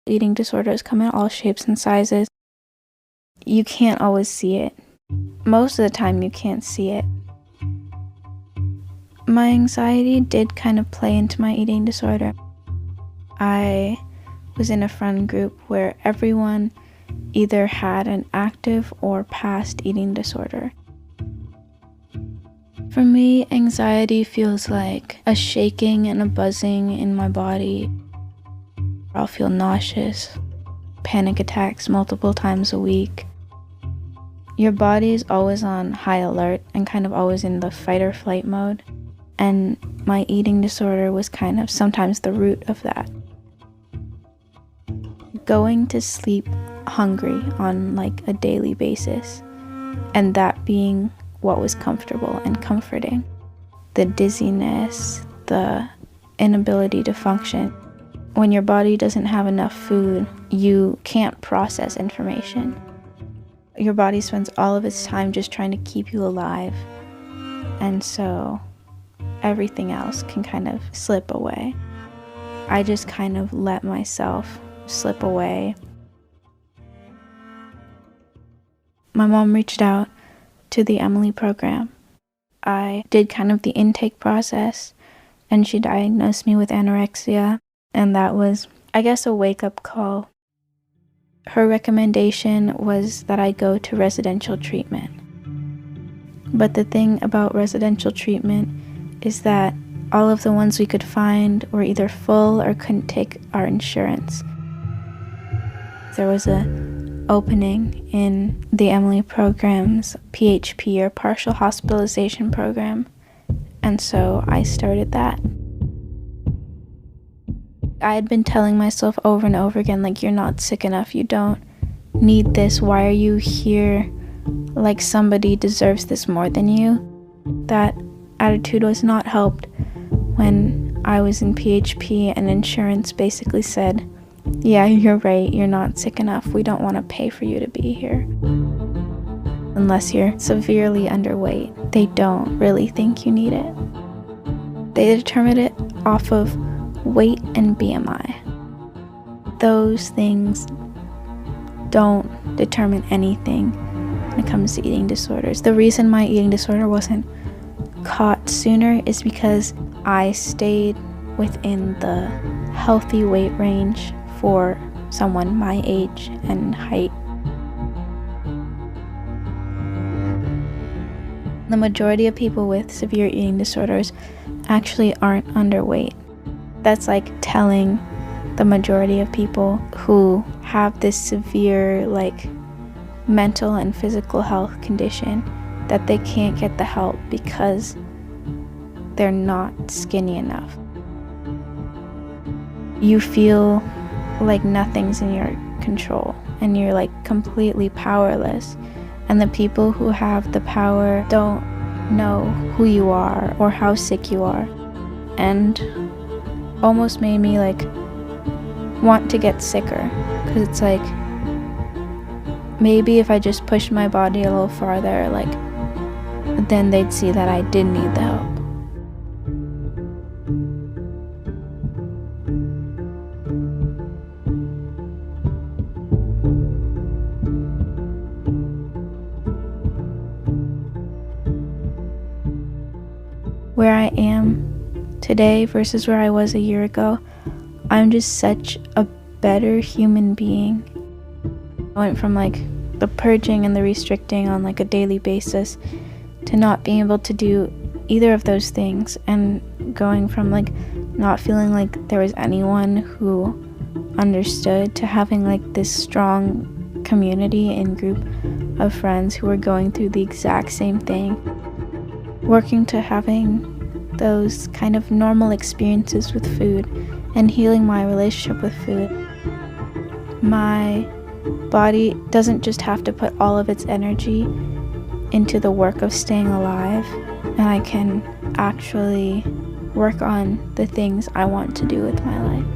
Eating disorders come in all shapes and sizes. You can't always see it. Most of the time you can't see it. My anxiety did kind of play into my eating disorder. I was in a friend group where everyone either had an active or past eating disorder. For me, anxiety feels like a shaking and a buzzing in my body. I'll feel nauseous, panic attacks multiple times a week. Your body is always on high alert and kind of always in the fight or flight mode. And my eating disorder was kind of sometimes the root of that. Going to sleep hungry on like a daily basis, and that being what was comfortable and comforting. The dizziness, the inability to function. When your body doesn't have enough food, you can't process information. Your body spends all of its time just trying to keep you alive, and so everything else can kind of slip away. I just kind of let myself slip away. My mom reached out to the Emily program. I did kind of the intake process, and she diagnosed me with anorexia, and that was, I guess, a wake-up call. Her recommendation was that I go to residential treatment. But the thing about residential treatment is that all of the ones we could find were either full or couldn't take our insurance. There was an opening in the Emily program's PHP, or partial hospitalization program, and so I started that. I had been telling myself over and over again, like, you're not sick enough, you don't need this, why are you here? Like somebody deserves this more than you. That attitude was not helped when I was in PHP and insurance basically said, yeah, you're right, you're not sick enough, we don't want to pay for you to be here. Unless you're severely underweight, they don't really think you need it. They determine it off of weight and BMI. Those things don't determine anything when it comes to eating disorders. The reason my eating disorder wasn't caught sooner is because I stayed within the healthy weight range for someone my age and height. The majority of people with severe eating disorders actually aren't underweight. That's like telling the majority of people who have this severe mental and physical health condition that they can't get the help because they're not skinny enough. You feel like nothing's in your control and you're completely powerless, and the people who have the power don't know who you are or how sick you are, and almost made me want to get sicker, because it's maybe if I just pushed my body a little farther, then they'd see that I did need the help. Where I am today versus where I was a year ago, I'm just such a better human being. I went from the purging and the restricting on a daily basis to not being able to do either of those things, and going from not feeling like there was anyone who understood to having this strong community and group of friends who were going through the exact same thing, working to having those kind of normal experiences with food and healing my relationship with food. My body doesn't just have to put all of its energy into the work of staying alive, and I can actually work on the things I want to do with my life.